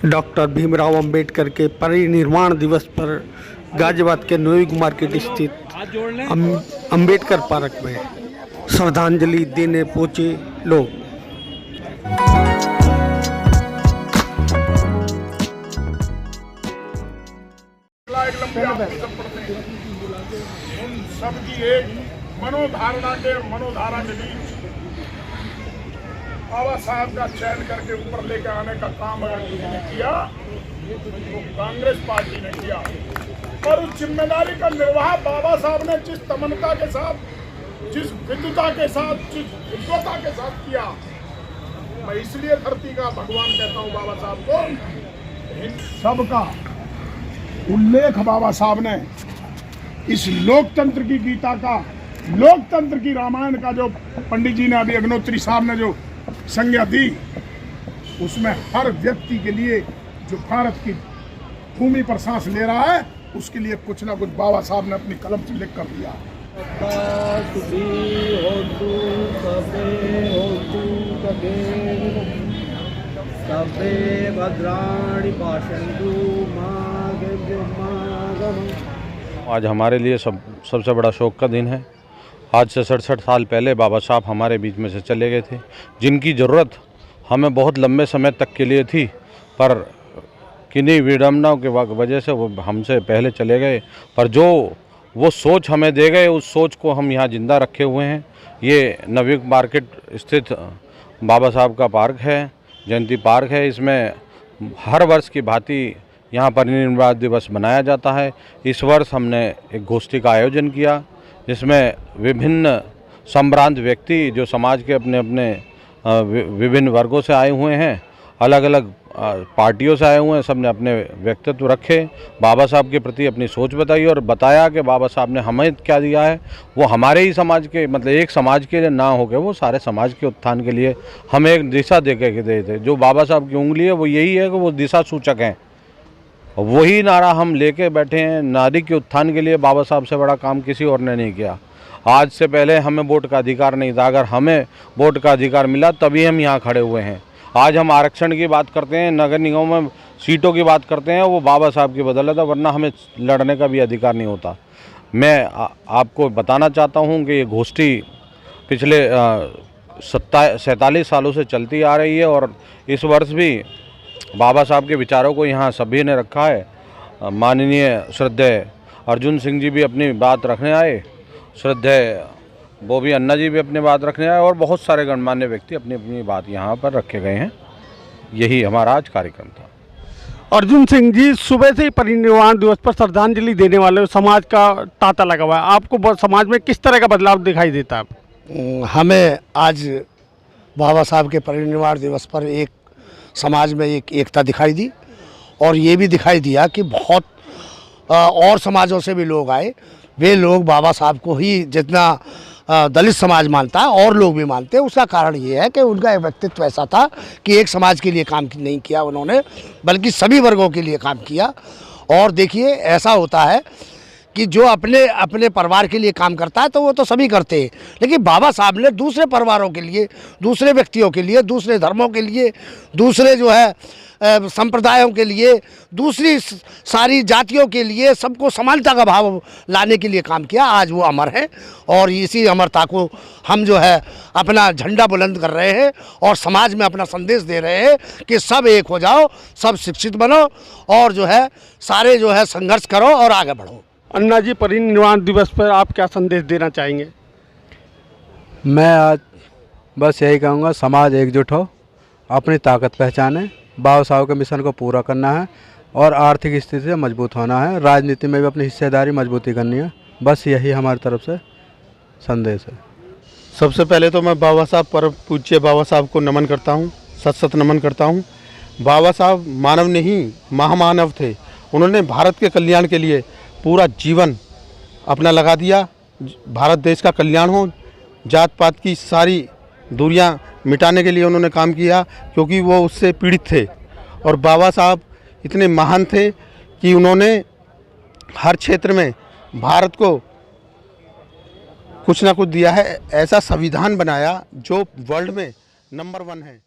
Doctor Bhimrao Ambedkar के परिनिर्वाण दिवस पर गाजियाबाद के न्यू मार्केट स्थित अंबेडकर पार्क में श्रद्धांजलि देने पहुंचे लोग। उन सबकी एक मनोधारणा के बीच बाबा साहब का चयन करके ऊपर लेकर आने का काम अगर किसी ने किया तो कांग्रेस पार्टी ने किया, और उस जिम्मेदारी का निर्वाह बाबा साहब ने जिस तमन्ना के साथ, जिस विद्वता के साथ, जिस उद्वता के साथ किया, मैं इसलिए धरती का भगवान कहता हूँ बाबा साहब को। इन सबका उल्लेख बाबा साहब ने इस लोकतंत्र की गीता का, लोकतंत्र की रामायण का जो पंडित जी ने अभी अग्नोत्री साहब ने जो संज्ञा दी, उसमें हर व्यक्ति के लिए जो भारत की भूमि पर सांस ले रहा है उसके लिए कुछ ना कुछ बाबा साहब ने अपनी कलम से लिख कर दिया। आज हमारे लिए सबसे बड़ा शोक का दिन है। आज से 67 साल पहले बाबा साहब हमारे बीच में से चले गए थे, जिनकी ज़रूरत हमें बहुत लंबे समय तक के लिए थी, पर किन्हीं विडंबनाओं के वजह से वो हमसे पहले चले गए। पर जो वो सोच हमें दे गए, उस सोच को हम यहाँ जिंदा रखे हुए हैं। ये नवयुग मार्केट स्थित बाबा साहब का पार्क है, जयंती पार्क है। इसमें हर वर्ष की भांति यहाँ परिनिर्वाण दिवस मनाया जाता है। इस वर्ष हमने एक गोष्ठी का आयोजन किया, जिसमें विभिन्न संभ्रांत व्यक्ति जो समाज के अपने अपने विभिन्न वर्गों से आए हुए हैं, अलग अलग पार्टियों से आए हुए हैं, सबने अपने व्यक्तित्व रखे, बाबा साहब के प्रति अपनी सोच बताई और बताया कि बाबा साहब ने हमें क्या दिया है। वो हमारे ही समाज के, मतलब एक समाज के लिए ना होकर वो सारे समाज के उत्थान के लिए हमें एक दिशा दे के गए थे। जो बाबा साहब की उंगली है वो यही है कि वो दिशा सूचक हैं। वही नारा हम लेके बैठे हैं। नारी के उत्थान के लिए बाबा साहब से बड़ा काम किसी और ने नहीं किया। आज से पहले हमें वोट का अधिकार नहीं था, अगर हमें वोट का अधिकार मिला तभी हम यहाँ खड़े हुए हैं। आज हम आरक्षण की बात करते हैं, नगर निगम में सीटों की बात करते हैं, वो बाबा साहब की बदौलत है, वरना हमें लड़ने का भी अधिकार नहीं होता। मैं आपको बताना चाहता हूँ कि ये गोष्ठी पिछले 47 सालों से चलती आ रही है और इस वर्ष भी बाबा साहब के विचारों को यहाँ सभी ने रखा है। माननीय श्रद्धेय अर्जुन सिंह जी भी अपनी बात रखने आए, श्रद्धेय बोबी अन्ना जी भी अपनी बात रखने आए और बहुत सारे गणमान्य व्यक्ति अपनी अपनी बात यहाँ पर रखे गए हैं। यही हमारा आज कार्यक्रम था। अर्जुन सिंह जी, सुबह से ही परिनिर्वाण दिवस पर श्रद्धांजलि देने वाले समाज का तांता लगा हुआ है, आपको समाज में किस तरह का बदलाव दिखाई देता है? हमें आज बाबा साहब के परिनिर्वाण दिवस पर एक समाज में एक एकता दिखाई दी और ये भी दिखाई दिया कि बहुत और समाजों से भी लोग आए। वे लोग बाबा साहब को ही जितना दलित समाज मानता है और लोग भी मानते हैं। उसका कारण ये है कि उनका एक व्यक्तित्व ऐसा था कि एक समाज के लिए काम नहीं किया उन्होंने, बल्कि सभी वर्गों के लिए काम किया। और देखिए, ऐसा होता है कि जो अपने अपने परिवार के लिए काम करता है तो वो तो सभी करते हैं, लेकिन बाबा साहब ने दूसरे परिवारों के लिए, दूसरे व्यक्तियों के लिए, दूसरे धर्मों के लिए, दूसरे जो है संप्रदायों के लिए, दूसरी सारी जातियों के लिए सबको समानता का भाव लाने के लिए काम किया। आज वो अमर है और इसी अमरता को हम जो है अपना झंडा बुलंद कर रहे हैं और समाज में अपना संदेश दे रहे हैं कि सब एक हो जाओ, सब शिक्षित बनो और जो है सारे जो है संघर्ष करो और आगे बढ़ो। अन्ना जी, परिनिर्वाण दिवस पर आप क्या संदेश देना चाहेंगे? मैं आज बस यही कहूँगा, समाज एकजुट हो, अपनी ताकत पहचाने, बाबा साहब के मिशन को पूरा करना है और आर्थिक स्थिति से मजबूत होना है, राजनीति में भी अपनी हिस्सेदारी मजबूती करनी है। बस यही हमारी तरफ से संदेश है। सबसे पहले तो मैं बाबा साहब परम पूज्य बाबा साहब को नमन करता हूँ, सत नमन करता हूँ। बाबा साहब मानव नहीं महामानव थे। उन्होंने भारत के कल्याण के लिए पूरा जीवन अपना लगा दिया। भारत देश का कल्याण हो, जात पात की सारी दूरियां मिटाने के लिए उन्होंने काम किया, क्योंकि वो उससे पीड़ित थे। और बाबा साहब इतने महान थे कि उन्होंने हर क्षेत्र में भारत को कुछ ना कुछ दिया है। ऐसा संविधान बनाया जो वर्ल्ड में नंबर 1 है।